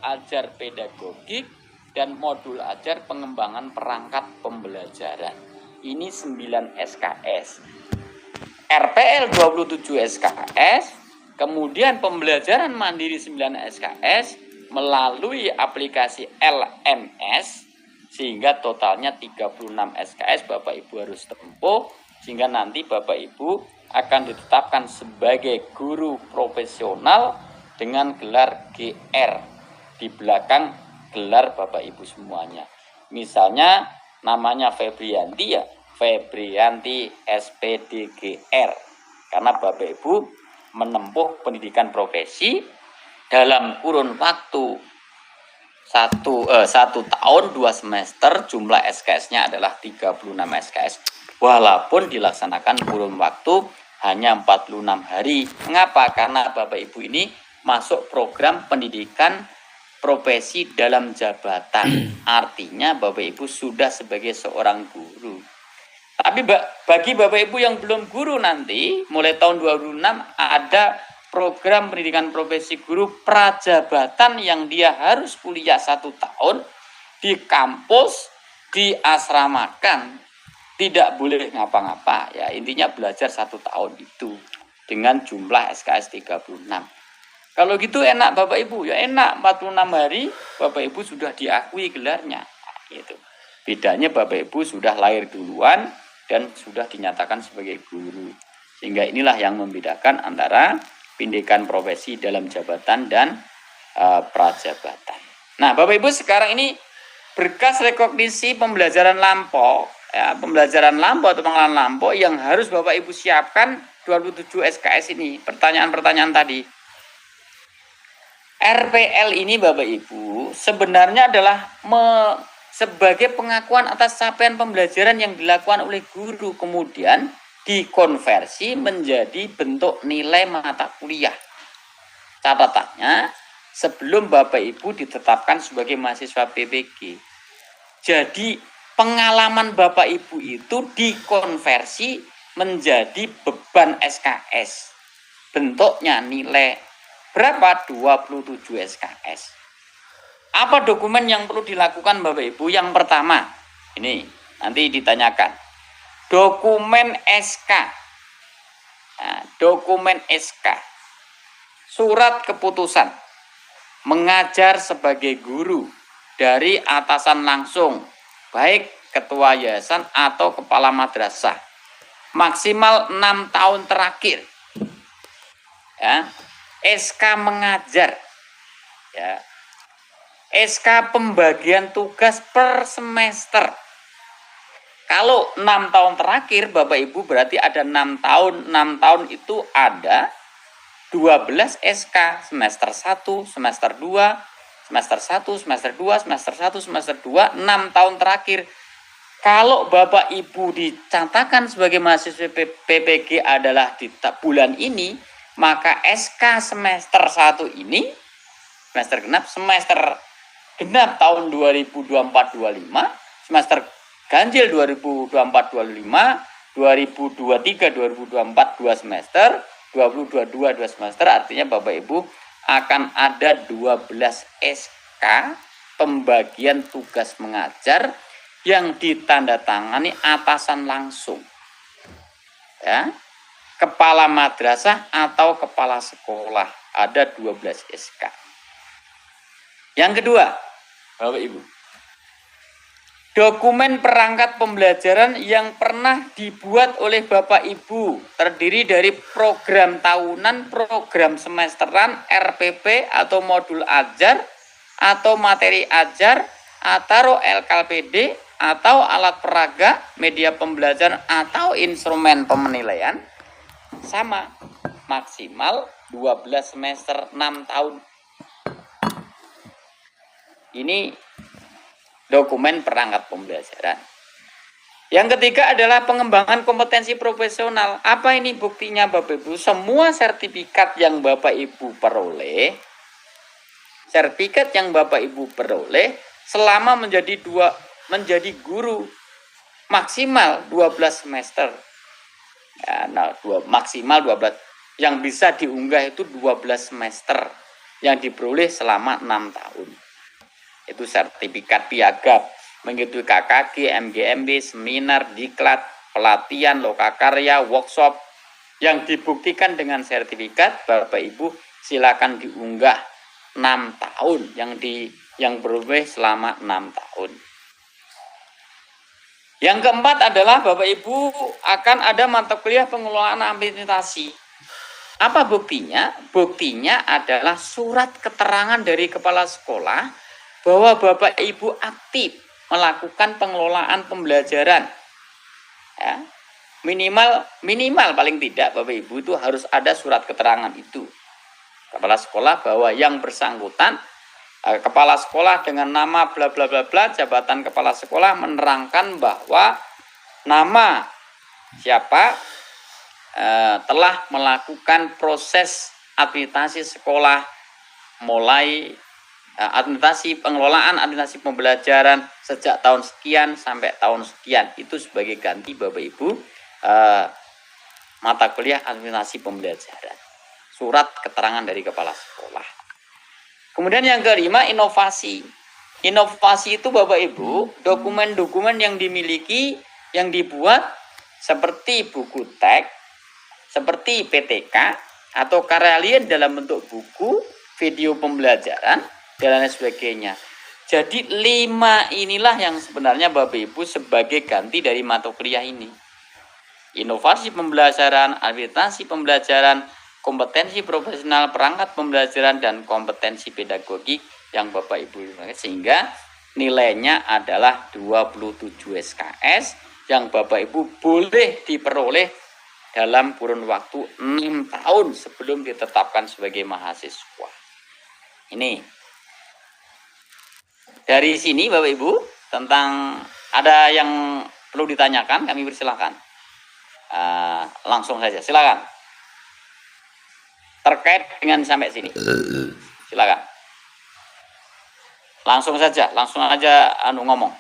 ajar pedagogik, dan modul ajar pengembangan perangkat pembelajaran. Ini 9 SKS. RPL 27 SKS, kemudian pembelajaran mandiri 9 SKS melalui aplikasi LMS, sehingga totalnya 36 SKS Bapak Ibu harus tempuh, sehingga nanti Bapak Ibu akan ditetapkan sebagai guru profesional dengan gelar GR di belakang gelar Bapak Ibu semuanya. Misalnya namanya Febrianti, ya Febrianti SPDGR, karena Bapak Ibu menempuh pendidikan profesi dalam kurun waktu 1 tahun 2 semester. Jumlah SKS-nya adalah 36 SKS, walaupun dilaksanakan kurun waktu hanya 46 hari. Mengapa? Karena Bapak Ibu ini masuk program pendidikan profesi dalam jabatan. Artinya Bapak Ibu sudah sebagai seorang guru. Tapi bagi Bapak Ibu yang belum guru, nanti mulai tahun 2006 ada program pendidikan profesi guru prajabatan yang dia harus kuliah 1 tahun di kampus, diasramakan, tidak boleh ngapa-ngapa, ya intinya belajar 1 tahun itu dengan jumlah SKS 36. Kalau gitu enak Bapak Ibu, ya enak, 46 hari Bapak Ibu sudah diakui gelarnya. Gitu. Bedanya Bapak Ibu sudah lahir duluan dan sudah dinyatakan sebagai guru. Sehingga inilah yang membedakan antara pendidikan profesi dalam jabatan dan prajabatan. Nah Bapak Ibu, sekarang ini berkas rekognisi pembelajaran lampau, ya, pembelajaran lampau atau pengalaman lampau yang harus Bapak Ibu siapkan 27 SKS ini. Pertanyaan-pertanyaan tadi. RPL ini Bapak Ibu sebenarnya adalah sebagai pengakuan atas capaian pembelajaran yang dilakukan oleh guru, kemudian dikonversi menjadi bentuk nilai mata kuliah. Catatannya, sebelum Bapak Ibu ditetapkan sebagai mahasiswa PPG. Jadi pengalaman Bapak Ibu itu dikonversi menjadi beban SKS. Bentuknya nilai berapa? 27 SKS. Apa dokumen yang perlu dilakukan Bapak Ibu? Yang pertama, ini nanti ditanyakan. Dokumen SK. Nah, dokumen SK. Surat keputusan mengajar sebagai guru dari atasan langsung, baik ketua yayasan atau kepala madrasah. Maksimal 6 tahun terakhir. Ya. SK mengajar, ya. SK pembagian tugas per semester. Kalau 6 tahun terakhir Bapak Ibu berarti ada 6 tahun. 6 tahun itu ada 12 SK, semester 1, semester 2, semester 1, semester 2, semester 1, semester 2, 6 tahun terakhir. Kalau Bapak Ibu dicatatkan sebagai mahasiswa PPG adalah di bulan ini, maka SK semester 1 ini, semester genap tahun 2024-25, semester ganjil 2024-25, 2023-2024 2 semester, 2022 2 semester, artinya Bapak Ibu akan ada 12 SK pembagian tugas mengajar yang ditandatangani atasan langsung. Ya. Kepala madrasah atau kepala sekolah, ada 12 SK. Yang kedua, Bapak Ibu, dokumen perangkat pembelajaran yang pernah dibuat oleh Bapak Ibu terdiri dari program tahunan, program semesteran, RPP atau modul ajar, atau materi ajar, atau LKPD, atau alat peraga, media pembelajaran, atau instrumen pemenilaian. Sama, maksimal 12 semester 6 tahun. Ini dokumen perangkat pembelajaran. Yang ketiga adalah pengembangan kompetensi profesional. Apa ini buktinya Bapak Ibu? Semua sertifikat yang Bapak Ibu peroleh, selama menjadi guru maksimal 12 semester. Ya, maksimal 12 yang bisa diunggah itu 12 semester yang diperoleh selama 6 tahun. yaitu sertifikat piagam, mengikuti KKG, MGMB, seminar, diklat, pelatihan, lokakarya, workshop yang dibuktikan dengan sertifikat. Bapak Ibu silakan diunggah 6 tahun yang berumur selama 6 tahun. Yang keempat adalah Bapak Ibu akan ada mata kuliah pengelolaan administrasi. Apa buktinya? Buktinya adalah surat keterangan dari kepala sekolah bahwa Bapak Ibu aktif melakukan pengelolaan pembelajaran. Ya, minimal paling tidak Bapak Ibu itu harus ada surat keterangan itu. Kepala sekolah bahwa yang bersangkutan kepala sekolah dengan nama bla bla bla bla, jabatan kepala sekolah menerangkan bahwa nama siapa telah melakukan proses administrasi sekolah, mulai administrasi pengelolaan, administrasi pembelajaran sejak tahun sekian sampai tahun sekian. Itu sebagai ganti Bapak Ibu mata kuliah administrasi pembelajaran. Surat keterangan dari kepala sekolah. Kemudian yang kelima, inovasi. Inovasi itu Bapak Ibu, dokumen-dokumen yang dimiliki, yang dibuat seperti buku teks, seperti PTK, atau karya liar dalam bentuk buku, video pembelajaran, dan lain sebagainya. Jadi 5 inilah yang sebenarnya Bapak Ibu sebagai ganti dari mata kuliah ini. Inovasi pembelajaran, administrasi pembelajaran, kompetensi profesional, perangkat pembelajaran, dan kompetensi pedagogik yang Bapak Ibu, sehingga nilainya adalah 27 SKS yang Bapak Ibu boleh diperoleh dalam kurun waktu 6 tahun sebelum ditetapkan sebagai mahasiswa. Ini dari sini Bapak Ibu, tentang ada yang perlu ditanyakan, kami persilahkan. Langsung saja, silakan. Terkait dengan sampai sini, silakan. Langsung aja ngomong.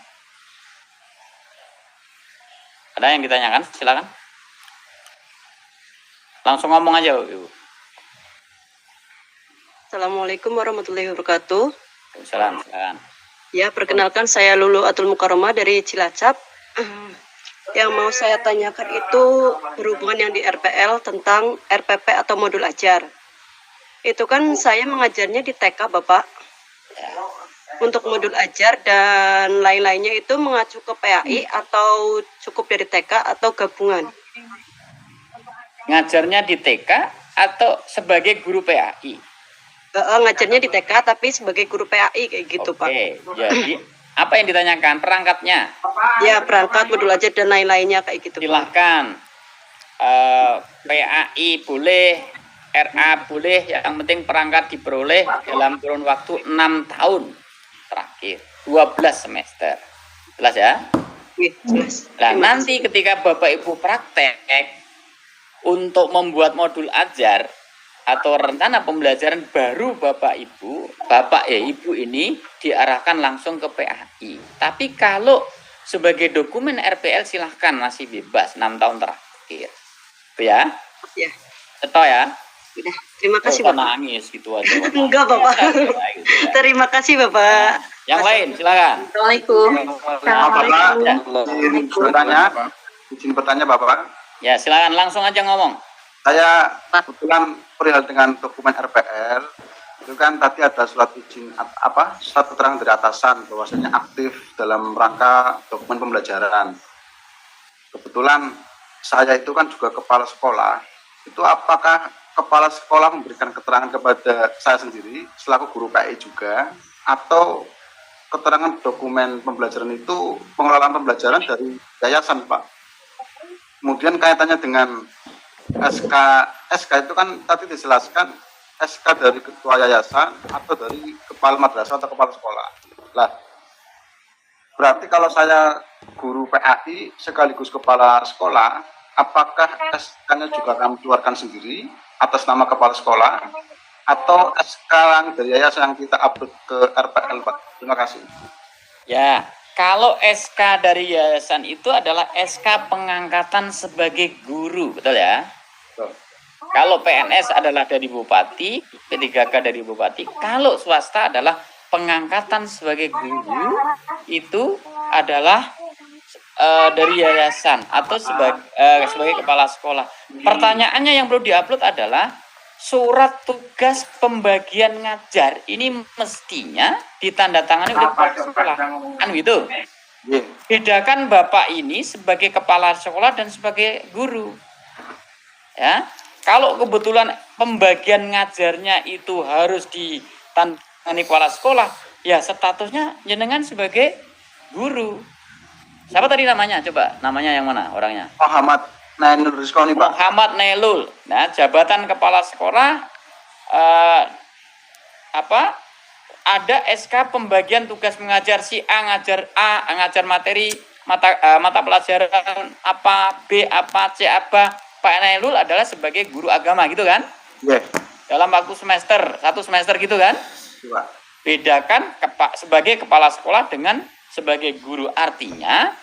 Ada yang ditanyakan, silakan. Langsung ngomong aja, Ibu. Assalamualaikum warahmatullahi wabarakatuh. Silakan. Ya, perkenalkan saya Lulu Atul Mukarramah dari Cilacap. Yang mau saya tanyakan itu berhubungan yang di RPL tentang RPP atau modul ajar. Itu kan saya mengajarnya di TK, Bapak. Untuk modul ajar dan lain-lainnya itu mengacu ke PAI atau cukup dari TK atau gabungan? Ngajarnya di TK atau sebagai guru PAI? Ngajarnya di TK tapi sebagai guru PAI kayak gitu, Pak. Oke, jadi apa yang ditanyakan? Perangkatnya? Ya, perangkat, modul ajar dan lain-lainnya kayak gitu, silahkan. PAI boleh, RA boleh, yang penting perangkat diperoleh dalam kurun waktu 6 tahun terakhir, 12 semester. Jelas ya? Jelas. Nah, nanti ketika Bapak Ibu praktek untuk membuat modul ajar atau rencana pembelajaran baru, Bapak Ibu ini diarahkan langsung ke PAI. Tapi kalau sebagai dokumen RPL silahkan, masih bebas 6 tahun terakhir. Ya? Ya. Betul ya? Udah, terima kasih, Bapak. Nangis gitu aja. Enggak, Bapak. Terima kasih, Bapak. Yang lain silakan. Assalamualaikum. Izin bertanya Bapak. Ya, silakan langsung aja ngomong. Saya kebetulan perihal dengan dokumen RPL itu kan tadi ada surat izin surat keterangan dari atasan bahwasanya aktif dalam rangka dokumen pembelajaran. Kebetulan saya itu kan juga kepala sekolah. Itu apakah kepala sekolah memberikan keterangan kepada saya sendiri selaku guru PAI juga, atau keterangan dokumen pembelajaran itu pengelolaan pembelajaran dari yayasan, Pak? Kemudian kaitannya dengan SK itu kan tadi dijelaskan SK dari ketua yayasan atau dari kepala madrasah atau kepala sekolah. Lah, berarti kalau saya guru PAI sekaligus kepala sekolah, apakah SK-nya juga akan keluarkan sendiri atas nama kepala sekolah, atau SK dari yayasan yang kita upload ke RPL, Pak? Terima kasih. Ya, kalau SK dari yayasan itu adalah SK pengangkatan sebagai guru, betul ya? Betul. Kalau PNS adalah dari bupati, P3K dari bupati. Kalau swasta adalah pengangkatan sebagai guru itu adalah dari yayasan atau sebagai kepala sekolah. Pertanyaannya yang perlu diupload adalah surat tugas pembagian ngajar ini mestinya ditandatangani oleh kepala sekolah, kan gitu. Bedakan Bapak ini sebagai kepala sekolah dan sebagai guru. Ya, kalau kebetulan pembagian ngajarnya itu harus ditandani kepala sekolah, ya statusnya jenengan sebagai guru. Siapa tadi namanya? Coba namanya yang mana orangnya? Muhammad Nainul Rizkoni, Pak. Muhammad Nailul. Nah, jabatan kepala sekolah ada SK pembagian tugas mengajar, si A ngajar materi mata pelajaran apa, B apa, C apa. Pak Nailul adalah sebagai guru agama gitu kan? Iya. Dalam waktu satu semester gitu kan? Iya. Bedakan sebagai kepala sekolah dengan sebagai guru, artinya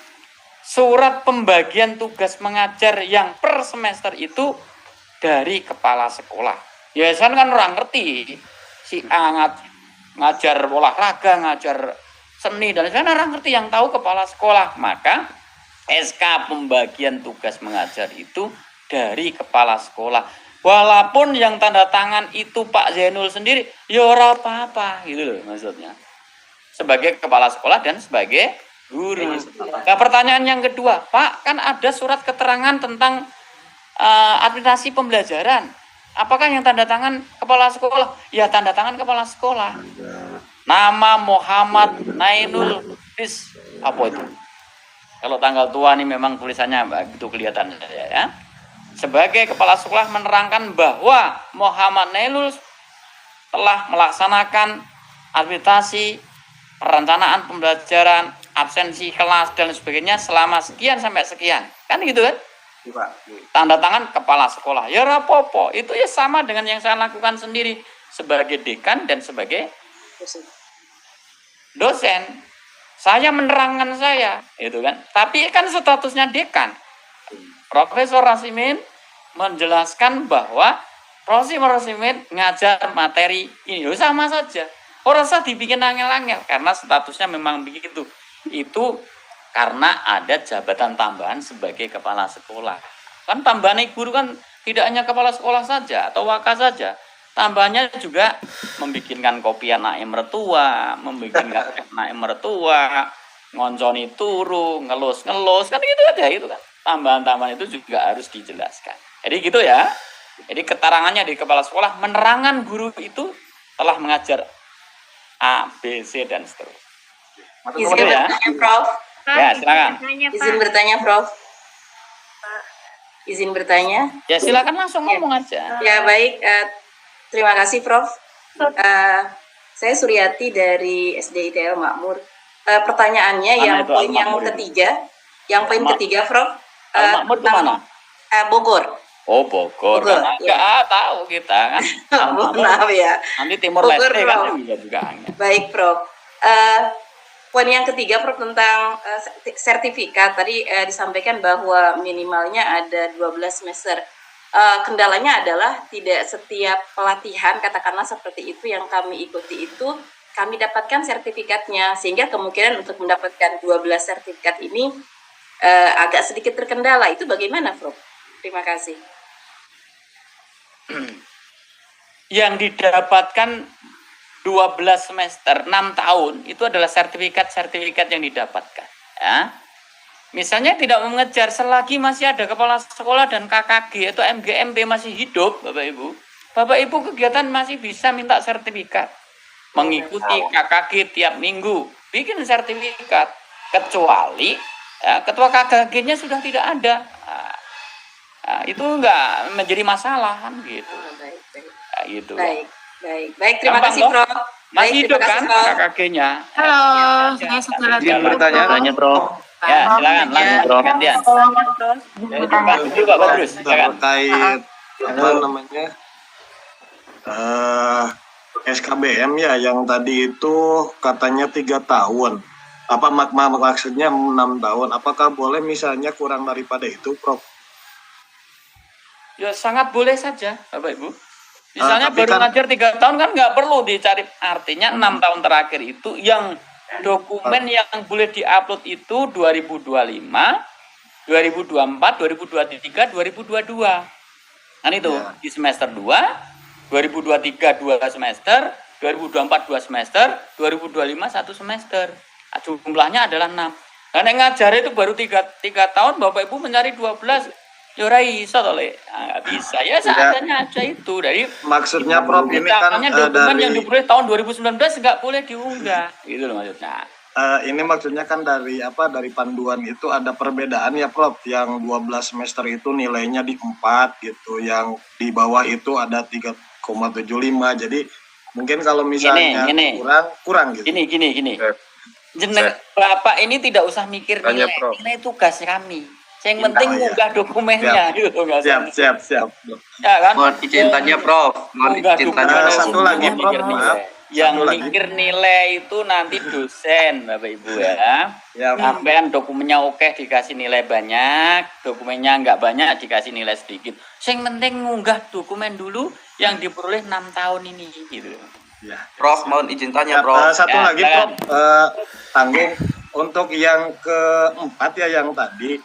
surat pembagian tugas mengajar yang per semester itu dari kepala sekolah. Ya kan orang ngerti si A ngajar olahraga, ngajar seni dan sebagainya, orang ngerti, yang tahu kepala sekolah. Maka SK pembagian tugas mengajar itu dari kepala sekolah. Walaupun yang tanda tangan itu Pak Zainul sendiri, ya ora apa-apa gitu loh maksudnya. Sebagai kepala sekolah dan sebagai guru. Nah, pertanyaan yang kedua, Pak, kan ada surat keterangan tentang administrasi pembelajaran. Apakah yang tanda tangan kepala sekolah? Ya tanda tangan kepala sekolah. Nama Muhammad Nainul Ris apa itu? Kalau tanggal tua nih memang tulisannya begitu kelihatan ya. Sebagai kepala sekolah menerangkan bahwa Muhammad Nainul telah melaksanakan administrasi perencanaan pembelajaran, absensi kelas dan sebagainya selama sekian sampai sekian. Kan gitu kan? Tanda tangan kepala sekolah. Ya rapopo, itu ya sama dengan yang saya lakukan sendiri sebagai dekan dan sebagai dosen. Saya menerangkan saya, itu kan. Tapi kan statusnya dekan. Profesor Rasimin menjelaskan bahwa Profesor Rasimin ngajar materi ini sama saja. Orang usah dibikin angel-angel karena statusnya memang begitu. Itu karena ada jabatan tambahan sebagai kepala sekolah. Kan tambahan guru kan tidak hanya kepala sekolah saja atau waka saja. Tambahannya juga membikinkan kopi anak mertua, membikinkan anak mertua, ngonconi turu, ngelus-ngelus, kan gitu aja itu kan. Tambahan-tambahan itu juga harus dijelaskan. Jadi gitu ya. Jadi keterangannya di kepala sekolah, menerangan guru itu telah mengajar A, B, C, dan seterusnya. Izin bertanya, Prof. Ya, silakan. Izin bertanya, Prof. Izin bertanya. Ya, silakan langsung ngomong aja. Ya, baik. Terima kasih, Prof. Saya Suryati dari SDITL Makmur. Pertanyaannya yang poin yang ketiga. Yang poin ketiga, Prof. Makmur itu mana? Bogor. Oh, Bogor. Enggak tahu kita kan. Maaf ya. Nanti Timur Leste kan juga. Baik, Prof. Poin yang ketiga, Prof, tentang sertifikat. Tadi disampaikan bahwa minimalnya ada 12 semester. Kendalanya adalah tidak setiap pelatihan, katakanlah seperti itu yang kami ikuti itu, kami dapatkan sertifikatnya. Sehingga kemungkinan untuk mendapatkan 12 sertifikat ini agak sedikit terkendala. Itu bagaimana, Prof? Terima kasih. Yang didapatkan 12 semester 6 tahun itu adalah sertifikat yang didapatkan ya. Misalnya tidak mengejar selagi masih ada kepala sekolah dan KKG atau MGMP masih hidup, Bapak Ibu. Bapak Ibu kegiatan masih bisa minta sertifikat. Mengikuti KKG tiap minggu, bikin sertifikat. Kecuali ya, ketua KKG-nya sudah tidak ada. Nah, itu enggak menjadi masalah kan gitu. Nah, gitu. Baik, terima kasih, Prof. Masih hidup kan KKG-nya? Halo, saya setelah bertanya, Prof. Ya, silakan langsung Prof. Gantian. Pak Badrus, silakan. Terkait apa namanya? SKBM ya yang tadi itu katanya 3 tahun. Apa maksudnya 6 tahun? Apakah boleh misalnya kurang daripada itu, Prof? Ya sangat boleh saja, Bapak Ibu. Misalnya tapi baru kan- ngajar 3 tahun kan nggak perlu dicari. Artinya 6 tahun terakhir itu yang dokumen yang boleh diupload itu 2025, 2024, 2023, 2022. Kan itu Ya. di semester 2, 2023 2 semester, 2024 2 semester, 2025 1 semester. Nah, jumlahnya adalah 6. Karena ngajar itu baru 3 tahun, Bapak Ibu mencari 12. Ya ora iso to, Le. Nggak bisa. Ya seadanya aja itu. Dari Maksudnya Prof ini kan utamanya dokumen yang dari diperoleh tahun 2019 nggak boleh diunggah. Gitu loh maksudnya. ini maksudnya kan dari dari panduan itu ada perbedaan ya Prof, yang 12 semester itu nilainya di 4 gitu, yang di bawah itu ada 3,75. Jadi mungkin kalau misalnya Gini. kurang gitu. Gini. Jeneng Bapak ini tidak usah mikir Tanya, nilai. Prof. Nilai tugas kami. Yang penting Oh, iya. unggah dokumennya Siap. gitu nggak Siap. Ya kan? Mohon izin tanya, Prof. Mohon Unggah izin dokumen tanya, Satu Prof. lagi, yang Prof, mikir maaf. nilai. Yang Satu lagi. mikir nilai itu nanti dosen, Bapak Ibu ya. Ya, Sampean dokumennya oke dikasih nilai banyak, dokumennya nggak banyak dikasih nilai sedikit. Yang penting ngunggah dokumen dulu yang diperoleh 6 tahun ini gitu. ya. Prof, mohon izin tanya, Ya, Prof. satu Ya, lagi silakan. Prof, Tanggung, untuk yang keempat ya yang tadi,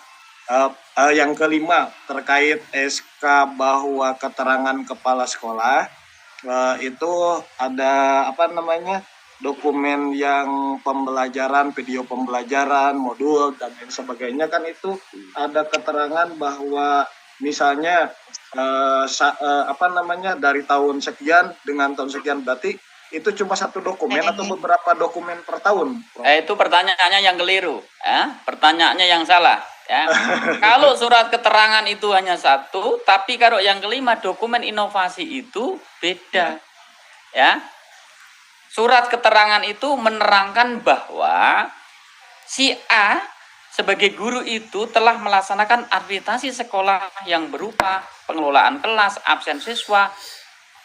yang kelima terkait SK bahwa keterangan kepala sekolah itu ada dokumen yang pembelajaran, video pembelajaran, modul dan lain sebagainya, kan itu ada keterangan bahwa misalnya dari tahun sekian dengan tahun sekian, berarti itu cuma satu dokumen atau beberapa dokumen per tahun, Prof? Itu pertanyaannya yang keliru, ya. Pertanyaannya yang salah. Ya. Kalau surat keterangan itu hanya satu, tapi kalau yang kelima dokumen inovasi itu beda. Ya. Surat keterangan itu menerangkan bahwa si A sebagai guru itu telah melaksanakan akreditasi sekolah yang berupa pengelolaan kelas, absen siswa,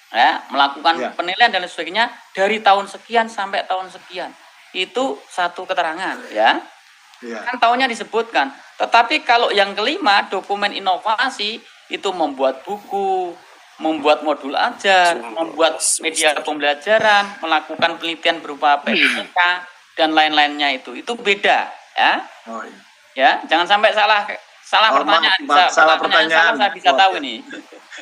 ya, melakukan Ya. penilaian dan lain sebagainya dari tahun sekian sampai tahun sekian. Itu satu keterangan, ya. Iya. Kan tahunnya disebutkan. Tetapi kalau yang kelima, dokumen inovasi itu membuat buku, membuat modul ajar, membuat media pembelajaran, melakukan penelitian berupa PPK dan lain-lainnya itu beda, ya. Oh, iya. Ya, jangan sampai salah Oh, pertanyaan. maaf, salah pertanyaan. Salah, saya bisa Oh, tahu iya. ini.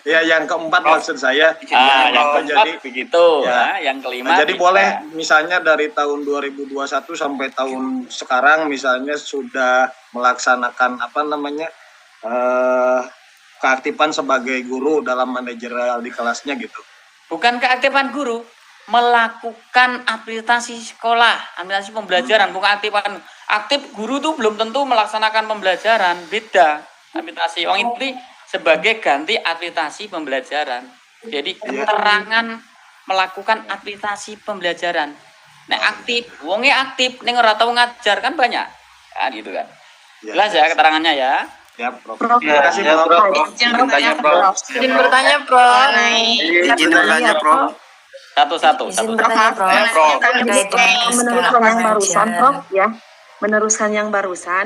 Ya, yang keempat maksud saya. Yang Oh, keempat jadi begitu, ya. ya. Yang kelima. jadi tidak. boleh misalnya dari tahun 2021 sampai tahun sekarang misalnya sudah melaksanakan keaktifan sebagai guru dalam manajerial di kelasnya gitu. Bukan keaktifan guru, melakukan akreditasi sekolah, akreditasi pembelajaran, bukan aktifan. Aktif guru tuh belum tentu melaksanakan pembelajaran, beda. Akreditasi wong itu sebagai ganti akreditasi pembelajaran. Jadi keterangan melakukan akreditasi pembelajaran. Nah, aktif, wongnya aktif, ning ora tau ngajar kan banyak. Kan gitu kan. Ya. Jelas ya keterangannya ya. Ya, Prof. Prof. Terima kasih, Ya, Prof. Prof. Izin tanya, Prof. Izin bertanya, Prof. Izin bertanya, Prof. Satu-satu. Izin bertanya, Prof. Ya, Prof. Terkait dengan SK Meneruskan yang barusan, pengajar. Prof, ya. Meneruskan yang barusan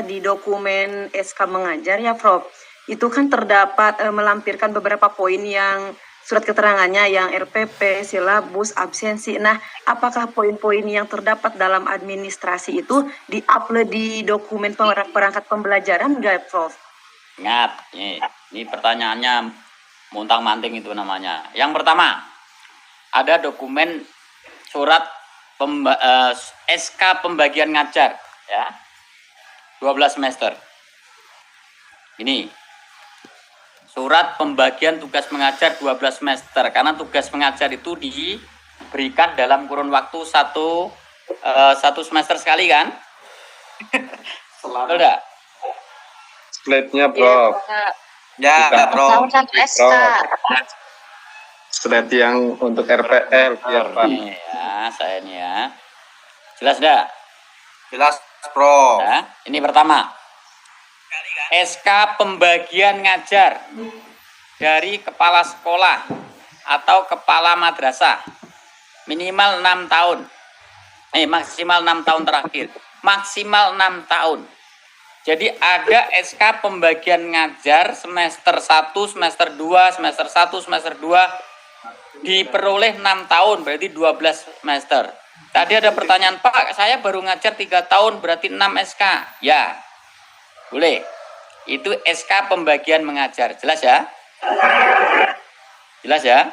di dokumen SK mengajar ya, Prof. Itu kan terdapat melampirkan beberapa poin yang surat keterangannya yang RPP, silabus, absensi. Nah, apakah poin-poin yang terdapat dalam administrasi itu di-upload di dokumen perangkat pembelajaran enggak, Prof? Ingat, ini pertanyaannya montang-manting itu namanya. Yang pertama, ada dokumen surat SK pembagian ngajar, ya, 12 semester. Ini surat pembagian tugas mengajar 12 semester, karena tugas mengajar itu diberikan dalam kurun waktu satu semester sekali kan? Betul enggak? Slide-nya, Prof. Ya, Prof. Slide yang untuk RPL, biar Pak. Ini ya, saya ini ya. Jelas enggak? Jelas, Prof. Ya, ini pertama. SK pembagian ngajar dari kepala sekolah atau kepala madrasah minimal 6 tahun. Maksimal 6 tahun terakhir. Maksimal 6 tahun. Jadi ada SK pembagian ngajar semester 1, semester 2, semester 1, semester 2 diperoleh 6 tahun, berarti 12 semester. Tadi ada pertanyaan, Pak, saya baru ngajar 3 tahun, berarti 6 SK. Ya, boleh. Itu SK pembagian mengajar. Jelas ya? Jelas ya?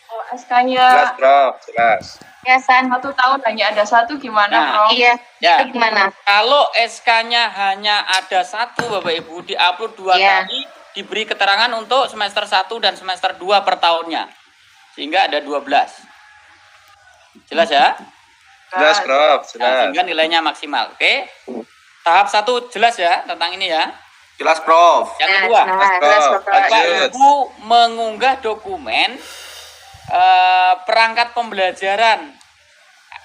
Oh, SK-nya Jelas, Prof. Jelas. ya 1 tahun hanya ada 1 gimana, Nah, Prof? Iya, Ya. itu gimana? Kalau SK-nya hanya ada 1, Bapak Ibu, diupload 2 Iya. kali, diberi keterangan untuk semester 1 dan semester 2 per tahunnya. Sehingga ada 12. Jelas ya? Jelas, Prof. Nah, Jelas. sehingga nilainya maksimal. Oke? Tahap 1 jelas ya tentang ini ya. Jelas, Prof. Yang kedua, Jelas, Prof. Bapak Lanjut. Ibu mengunggah dokumen perangkat pembelajaran.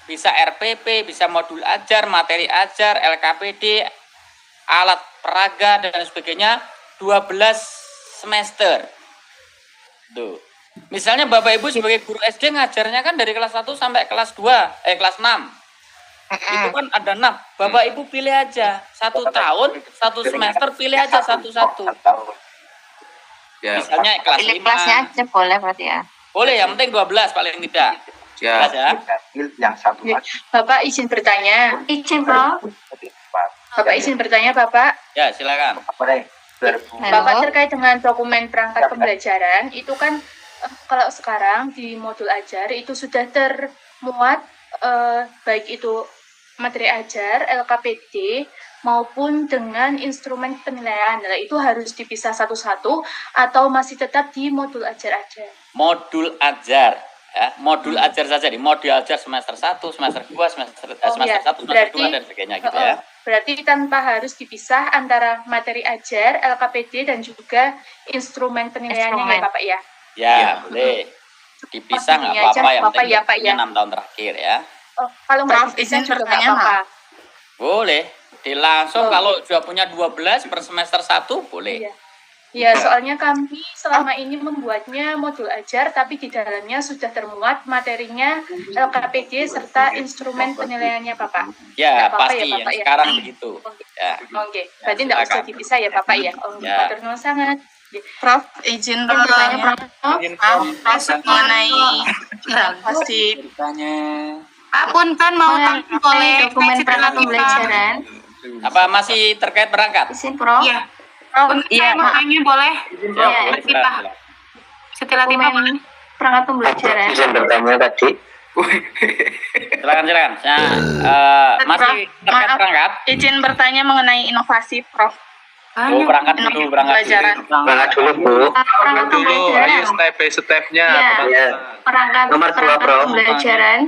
Bisa RPP, bisa modul ajar, materi ajar, LKPD, alat peraga dan sebagainya 12 semester. Tuh. Misalnya Bapak Ibu sebagai guru SD ngajarnya kan dari kelas 1 sampai kelas 2, kelas 6. Itu kan ada 6. Bapak Ibu pilih aja 1 tahun, 1 semester pilih aja satu-satu. Ya. Misalnya kelas 5. aja boleh berarti ya. Boleh, yang penting 12 paling tidak. Ya. Jelas ya? Yang satu Bapak izin bertanya. Izin, Prof. Bapak izin bertanya, Bapak. Ya, silakan. Bapak terkait dengan dokumen perangkat pembelajaran itu kan kalau sekarang di modul ajar itu sudah termuat baik itu materi ajar, LKPD maupun dengan instrumen penilaian. Nah, itu harus dipisah satu-satu atau masih tetap di modul ajar aja? Modul ajar. Ya, modul ajar saja di modul ajar semester 1, semester 2, semester 1, semester berarti, 2 dan sebagainya gitu ya. Berarti tanpa harus dipisah antara materi ajar, LKPD dan juga instrumen penilaiannya ya Bapak ya? Ya, boleh. Dipisah nggak Ini aja, apa-apa, yang Bapak penting ya, Pak, ya. 6 tahun terakhir ya. Oh, kalau nggak Prof, dipisah izin juga nggak bertanya, apa-apa. Boleh. Langsung Oh. kalau sudah punya 12 per semester 1 boleh. Iya. Ya, soalnya kami selama ini membuatnya modul ajar, tapi di dalamnya sudah termuat materinya LKPD serta instrumen penilaiannya, Bapak. Ya, Nggak apa-apa pasti ya, yang Bapak, ya? sekarang begitu. Ya. Oke, berarti nggak usah silakan. dipisah ya, Bapak ya? Oh, Ya. matur nuwun sangat. Prof, izin bertanya, Prof. Masuk mengenai Pasti. Pak Pun kan mau tanya boleh dokumen perangkat pembelajaran. Apa masih terkait perangkat? Izin, Prof. Iya. Prof, Saya mau tanya boleh? Ya, boleh, silakan. Setelah tiba dokumen perangkat pembelajaran. Silakan. Masih terkait Maaf. perangkat? Izin bertanya mengenai inovasi, Prof. Oh, berangkat dulu. Pembelajaran. Perangkat Dulu, pembelajaran. ayo step by stepnya. Iya. Perangkat pembelajaran.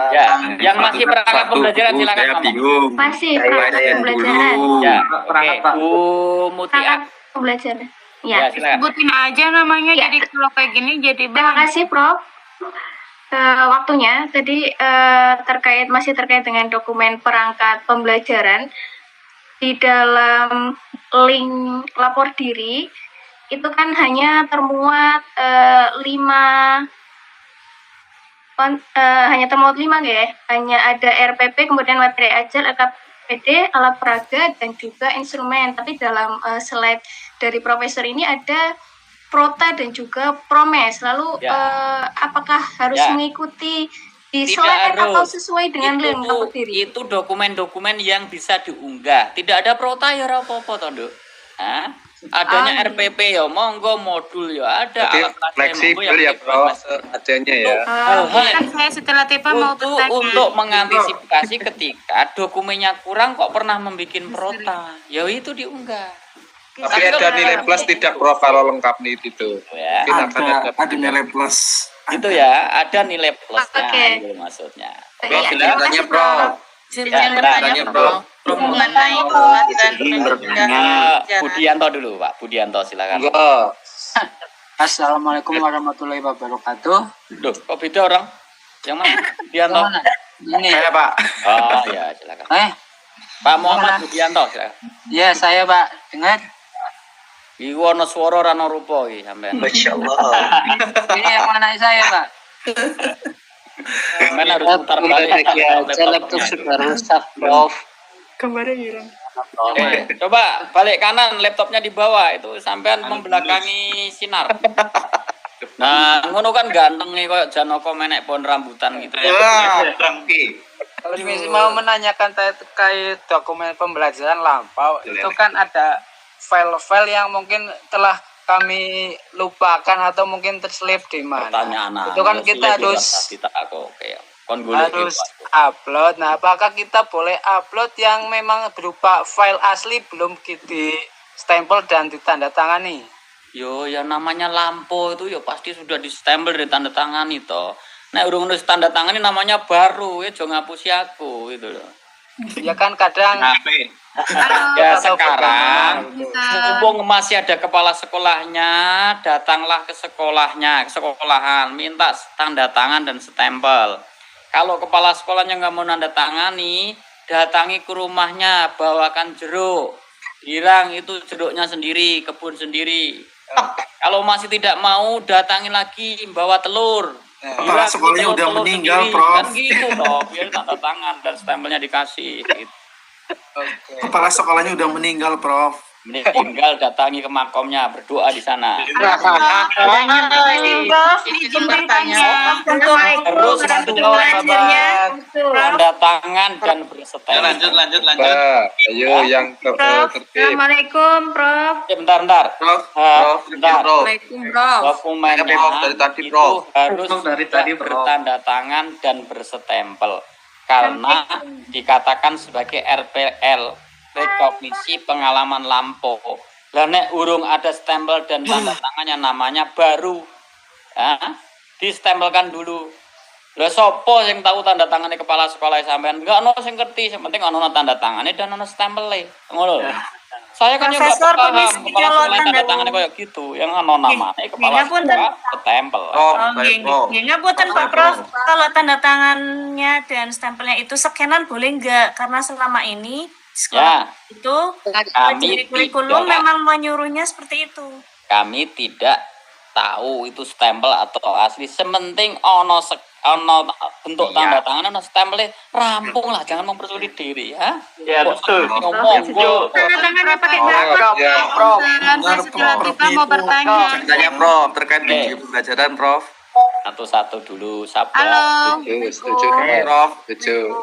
Ya, yang masih perangkat pembelajaran silakan Saya ngomong. bingung. Masih perangkat pembelajaran. Ya, oke. Bu Mutia. Perangkat pembelajaran. Ya, Ya. silakan. Sebutin aja namanya, Ya. jadi kalau kayak gini jadi Terima banyak. kasih, Prof. Waktunya tadi masih terkait dengan dokumen perangkat pembelajaran di dalam link lapor diri itu kan hanya termuat 5 ya, hanya ada RPP, kemudian materi ajar, LKPD, alat peraga dan juga instrumen. Tapi dalam slide dari profesor ini ada Prota dan juga Promes. Lalu Ya. apakah harus Ya. mengikuti di Tidak slide atau harus. sesuai dengan link lapor diri? Itu dokumen-dokumen yang bisa diunggah. Tidak ada prota ya apa-apa toh, Nduk. Hah? Adanya RPP ya monggo, modul ya ada, Jadi alat peraga fleksibel monggo, ya, yang Prof. semester. Adanya ya. Kan saya setelah tiba mau bertanya. Untuk mengantisipasi ketika dokumennya kurang kok pernah membuat prota, ya itu diunggah. Tapi ada nilai plus tidak, Prof, kalau lengkap nih itu. Ya. Mungkin akan ada nilai plus. Itu ya, ada nilai plusnya Oke. itu maksudnya. Oke, Oke, ya, silakan. terima kasih, Prof. Izin Ya, bertanya, silakan. Prof. Mengenai alat dan Budianto dulu, Pak. Budianto silakan. Enggak. Assalamualaikum warahmatullahi wabarakatuh. Duh, kok beda orang? Yang mana? Budianto. Ini, Saya, Pak. Oh, ya, silakan. Pak Muhammad Budianto, silakan. ya saya Pak, dengar. Iku ana swara ora ana rupa iki sampean. Masyaallah. Ini yang mana saya Pak? Sampean harus putar balik. Laptop sudah rusak, Prof. Coba balik kanan, laptopnya di bawah itu sampean membelakangi sinar. Nah, ngono kan ganteng nih koyo Janoko menek pohon rambutan gitu. Kalau mau menanyakan terkait dokumen pembelajaran lampau, itu kan ada file-file yang mungkin telah kami lupakan atau mungkin terselip di mana. Pertanyaan Itu kan kita harus upload. Nah, apakah kita boleh upload yang memang berupa file asli belum di stempel dan ditandatangani? Yo, yang namanya lampu itu yo pasti sudah di stempel ditandatangani toh. Nek urung nulis tanda tangan ini namanya baru, ya jangan ngapusi aku gitu loh. Ya kan kadang ya sekarang mumpung masih ada kepala sekolahnya, datanglah ke sekolahnya, ke sekolahan, minta tanda tangan dan stempel. Kalau kepala sekolahnya nggak mau nanda tangani, datangi ke rumahnya, bawakan jeruk. Girang itu jeruknya sendiri, kebun sendiri. Kalau masih tidak mau, datangi lagi, bawa telur. Kepala sekolahnya udah meninggal, Prof. Kan gitu toh, biar tanda tangan dan stempelnya dikasih. Gitu. Kepala sekolahnya udah meninggal, Prof. Meninggal, datangi ke makomnya, berdoa di sana. Terus tanda tangan dan berstempel. Lanjut. Ayo yang tertib. Assalamualaikum, Prof. Bentar. Assalamualaikum, Prof. Dokumennya itu harus bertanda tangan dan berstempel. Karena dikatakan sebagai RPL, rekognisi pengalaman lampau. Lah nek urung ada stempel dan tanda tangannya namanya baru. Ya, distempelkan dulu. Lah sopo sing tahu tanda tangannya kepala sekolah sampean? Enggak ono sing ngerti, sing penting ono tanda tangannya dan ono stempelnya. Ngono lho. Saya kan juga paham kepala sekolah tanda tangannya kayak gitu, yang ono namanya kepala sekolah stempel. Ngapunten Pak Prof, kalau tanda tangannya dan stempelnya itu scanan boleh enggak? Karena selama ini sekolah itu kami kurikulum memang menyuruhnya seperti itu. Kami tidak tahu itu stempel atau asli. Sementing ono bentuk tanda tangan, ono stempelnya, rampung lah, jangan mempersulit diri ya. Ya betul. Ngomong Tanda tangannya pakai Prof. Saya mau bertanya. Tanya, Prof, terkait video pembelajaran, Prof. Satu-satu dulu, sabar. Halo. Setuju, Prof. Setuju.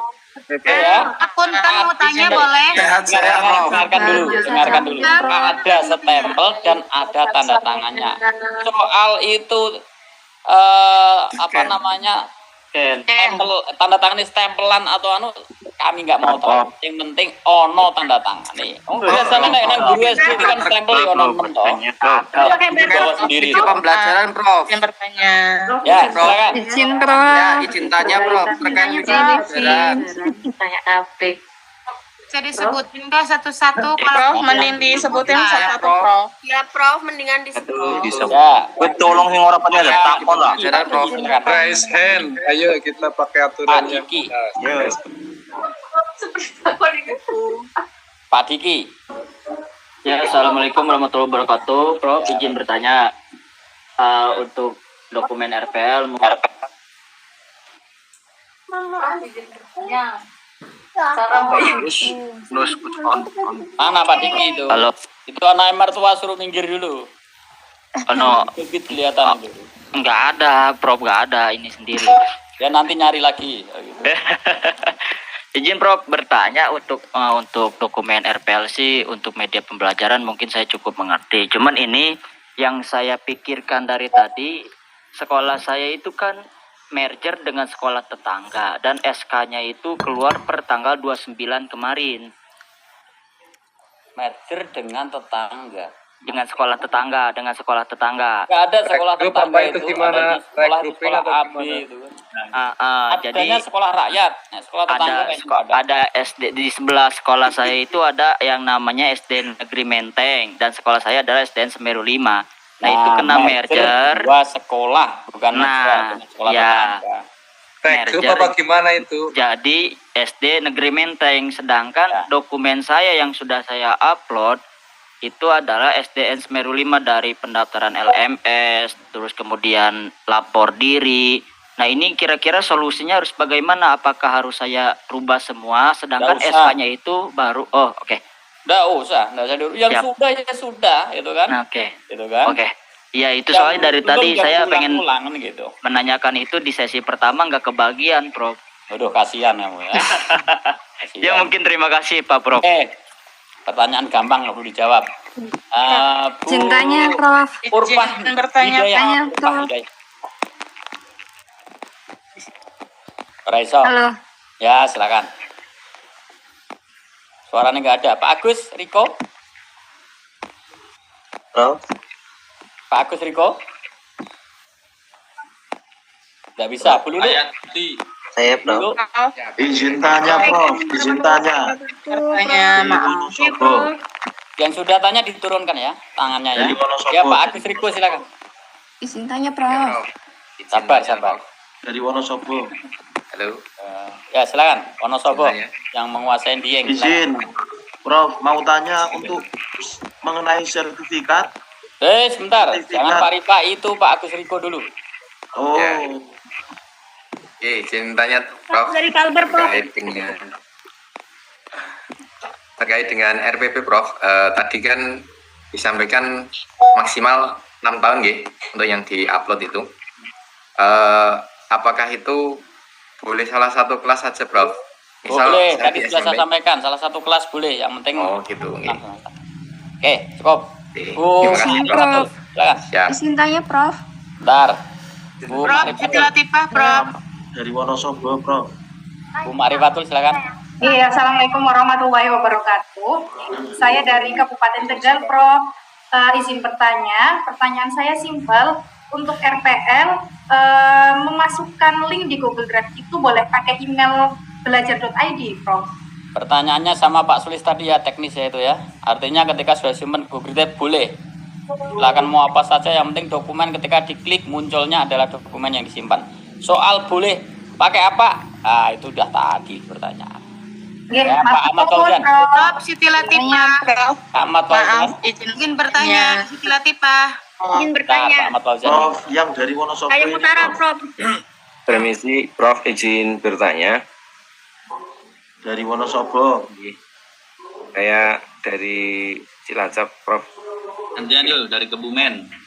Ya. Akun kan mau tanya boleh? Dengarkan dulu. Ada stempel dan ada tanda tangannya. Soal itu stempel, tanda tangan stempelan atau kami nggak mau tahu. Yang penting ono tanda tangan nih. Biasanya nang guru SD kan stempel ya ono toh. Bawa sendiri. Pembelajaran, Prof. Yang bertanya. Ya, silakan. Izin Prof. Ya, izin tanya, Prof. Terkait video pembelajaran. Tanya apa? Bisa disebutin kah satu-satu? Prof, mending disebutin satu-satu, Prof. Ya, Prof, mendingan disebut. Ya. Tolong sing ora pada ada takon lah. Pembelajaran, Prof. Raise hand. Ayo kita pakai aturan yang Diki. jelas. Pak Diki. Ya, Assalamualaikum warahmatullahi wabarakatuh. Prof, izin bertanya untuk dokumen RPL. Mana Pak Diki itu? Halo. Itu anak mertua suruh minggir dulu. Bibit kelihatan itu. Enggak ada, Prof, enggak ada, ini sendiri. Ya nanti nyari lagi. Izin Prof bertanya untuk dokumen RPL sih untuk media pembelajaran mungkin saya cukup mengerti. Cuman ini yang saya pikirkan dari tadi, sekolah saya itu kan merger dengan sekolah tetangga dan SK-nya itu keluar per tanggal 29 kemarin. Merger dengan tetangga. Dengan sekolah tetangga. Nggak ada sekolah tetangga itu. Gimana? Sekolah AB itu. Adanya sekolah rakyat. Sekolah tetangga ada SD di sebelah sekolah saya itu ada yang namanya SD Negeri Menteng dan sekolah saya adalah SDN Semeru 5. Nah, itu kena merger. Dua sekolah, bukan sekolah tetangga. Merger apa gimana itu? Jadi SD Negeri Menteng, sedangkan dokumen saya yang sudah saya upload itu adalah SDN Semeru 5 dari pendaftaran LMS, terus kemudian lapor diri. Nah, ini kira-kira solusinya harus bagaimana? Apakah harus saya rubah semua sedangkan SK-nya itu baru? Oh, oke. Nggak usah dulu. Yang Siap. sudah ya sudah, itu kan? Nah, oke. Gitu kan? Oke. Iya, itu Yang soalnya dari belum tadi jangan saya pengen ulang-ulang, gitu. menanyakan itu di sesi pertama nggak kebagian, Prof. Aduh, kasihan kamu ya. Ya mungkin terima kasih Pak Prof. Pertanyaan gampang nggak perlu dijawab. Bu Cintanya, Prof. Purpah Bertanya, Prof. Raiso. Halo. Ya, silakan. Suaranya nggak ada. Pak Agus, Riko. Prof. Pak Agus, Riko. Nggak bisa. Bu Lulu. Saya Prof. Izin tanya Prof, izin tanya. Yang sudah tanya diturunkan ya tangannya ya. Dari Wonosobo. Ya Pak Agus Riko silakan. Izin tanya, Prof. Sabar. Dari Wonosobo. Halo. Ya silakan Wonosobo yang menguasai Dieng. Izin, Prof, mau tanya untuk mengenai sertifikat. Sebentar. Jangan Pak Ripa, itu Pak Agus Riko dulu. Oh. Ya. Oke, izin tanya Prof. Dari Kalbar, Prof. Terkait dengan RPP Prof, tadi kan disampaikan maksimal 6 tahun nggih untuk yang di-upload itu. Apakah itu boleh salah satu kelas saja Prof? Boleh, saya tadi di sudah saya SMP. sampaikan salah satu kelas boleh, yang penting. Oh gitu. Nggih. Oke, cukup. Bu Terima kasih Prof. Marifatul, silakan. Siap. Izin tanya, Prof. Bentar. Bu Prof, Siti Marifatul. Latifah, Prof. Dari Wonosobo, Prof. Bu Marifatul silakan. Iya, Assalamualaikum warahmatullahi wabarakatuh. Saya dari Kabupaten Tegal, Prof. Izin bertanya, pertanyaan saya simpel. Untuk RPL, memasukkan link di Google Drive itu boleh pakai email belajar.id, Prof? Pertanyaannya sama Pak Sulis tadi ya, teknis ya itu ya. Artinya ketika sudah simpen Google Drive boleh. Silakan mau apa saja, yang penting dokumen ketika diklik munculnya adalah dokumen yang disimpan. Soal boleh pakai apa? Nah, itu udah tadi pertanyaan. Ya, Pak Ahmad Fauzan. Prof, Siti Latifah. Ahmad Fauzan. Izin bertanya, Siti Latifah. Izin Bentar, Pak Ahmad Fauzan. Prof, yang dari Wonosobo Ayo ini, Utara, Prof. Prof. Permisi, Prof, izin bertanya. Dari Wonosobo. Saya dari Cilacap, Prof. Daniel dari Kebumen.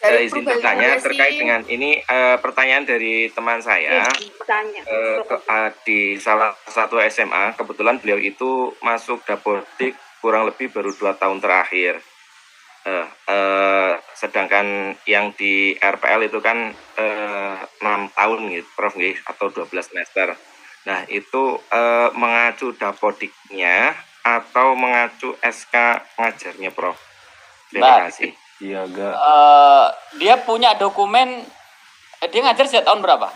Saya izin bertanya terkait dengan ini pertanyaan dari teman saya di salah satu SMA. Kebetulan beliau itu masuk Dapodik kurang lebih baru 2 tahun terakhir. Sedangkan yang di RPL itu kan 6 tahun gitu, Prof, atau 12 semester. Nah, itu mengacu Dapodiknya atau mengacu SK pengajarnya, Prof? Terima kasih. Dia punya dokumen, dia ngajar sejak tahun berapa?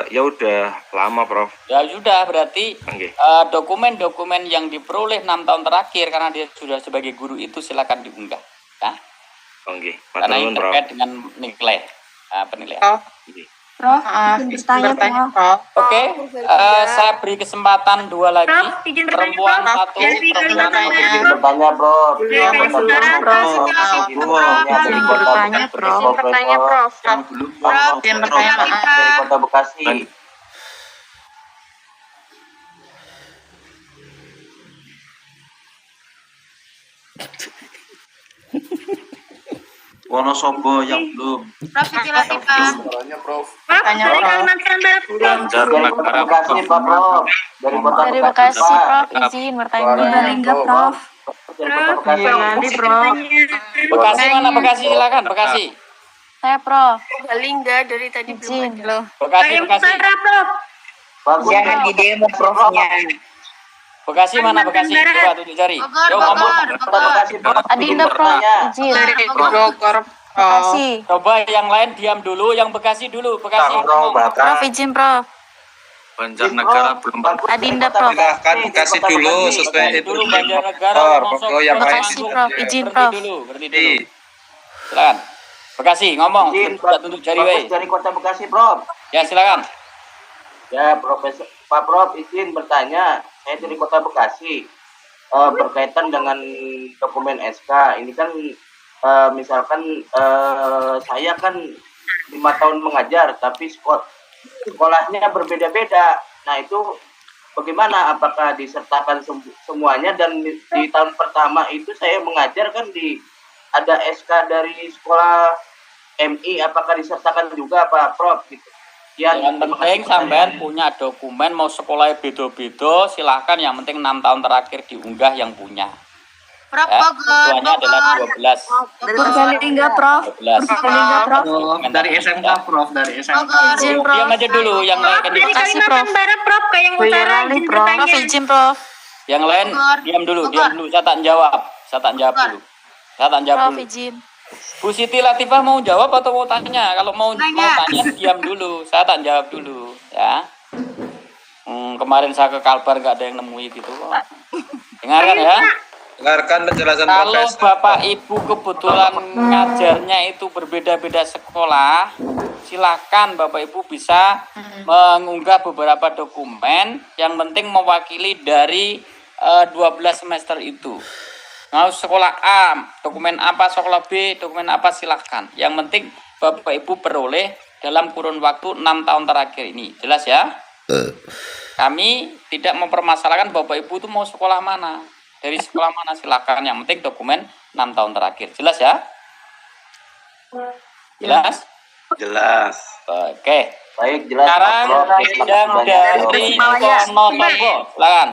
Ya udah lama, Prof. Ya sudah, berarti Oke. dokumen-dokumen yang diperoleh 6 tahun terakhir karena dia sudah sebagai guru itu silakan diunggah. Ya? Oke, Karena ini matur nuwun, Prof. terkait dengan nilai penilaian. Prof, izin bertanya, Prof. Oke, saya beri kesempatan 2 lagi. izin Perempuan bertanya, Prof. 1, Dari perempuan Kalimantan 1. Bertanya Prof. Izin bertanya, Prof. Prof, izin bertanya, Dari Kota Bekasi. Wonosobo yang belum. Prof, Siti Latifah. Prof. Prof, dari Kalimantan Barat, Prof. Dari Kota Bekasi, Pak Prof. Dari Kota Dari Bekasi, Bekasi, Pak. Prof. Izin bertanya. Enggak, Prof. Dari Kota Bekasi. Nanti, Prof. Bekasi mana? Bekasi silakan, Bekasi. Saya, Prof. Lingga dari tadi Izin, loh. Bekasi, Bekasi. Prof. Bagus. Jangan di demo Profnya. Bekasi mana? Bekasi. Coba tuh cari. Yo ngomong. Adinda, Prof. Izin. Bekasi. Coba yang lain diam dulu, yang Bekasi dulu. Bekasi. Prof, izin, Prof. Banjarnegara belum. Adinda, Prof. Silahkan kasih dulu sesuai Dulu Banjarnegara. Pokok yang lain. Bekasi, Prof. Izin, Prof. Berhenti dulu. Silakan. Bekasi ngomong. Sudah tunjuk jari wei. Dari Kota Bekasi, Prof. Ya silakan. Ya, Pak Prof, izin bertanya. Saya dari Kota Bekasi. Berkaitan dengan dokumen SK. Ini kan misalkan saya kan 5 tahun mengajar, tapi sekolahnya berbeda-beda. Nah, itu bagaimana, apakah disertakan semuanya? Dan di tahun pertama itu saya mengajar kan ada SK dari sekolah MI, apakah disertakan juga Pak Prof gitu. Yang penting sampean punya dokumen, mau sekolahnya beda-beda silahkan, yang penting 6 tahun terakhir diunggah yang punya. Prof, Ya, Bogor. tujuannya adalah 12. Purbalingga, Prof. 12. Purbalingga, Prof. Dari SMK, Prof. Dari SMK. Izin, Prof. Diam aja dulu, yang lain Dari Kalimantan Barat, Prof, ke yang utara, izin Prof. bertanya. Izin, Prof. Yang lain diam dulu. Saya tak jawab. Dulu. Saya tak jawab Prof, dulu. izin. Bu Siti Latifah mau jawab atau mau tanya? Kalau mau tanya diam dulu. Saya tak jawab dulu, ya. Kemarin saya ke Kalbar nggak ada yang nemuin gitu. Dengarkan ya. Dengarkan penjelasan Kalau Profesor. Bapak Ibu kebetulan ngajarnya itu berbeda-beda sekolah, silakan Bapak Ibu bisa mengunggah beberapa dokumen yang penting mewakili dari 12 semester itu. Mau sekolah A, dokumen apa, sekolah B, dokumen apa, silakan. Yang penting Bapak Ibu peroleh dalam kurun waktu 6 tahun terakhir ini. Jelas ya? Kami tidak mempermasalahkan Bapak Ibu itu mau sekolah mana. Dari sekolah mana silakan. Yang penting dokumen 6 tahun terakhir. Jelas ya? Jelas? Jelas. Oke. Baik, jelas. Sekarang sidang dari Konotopo. Silakan.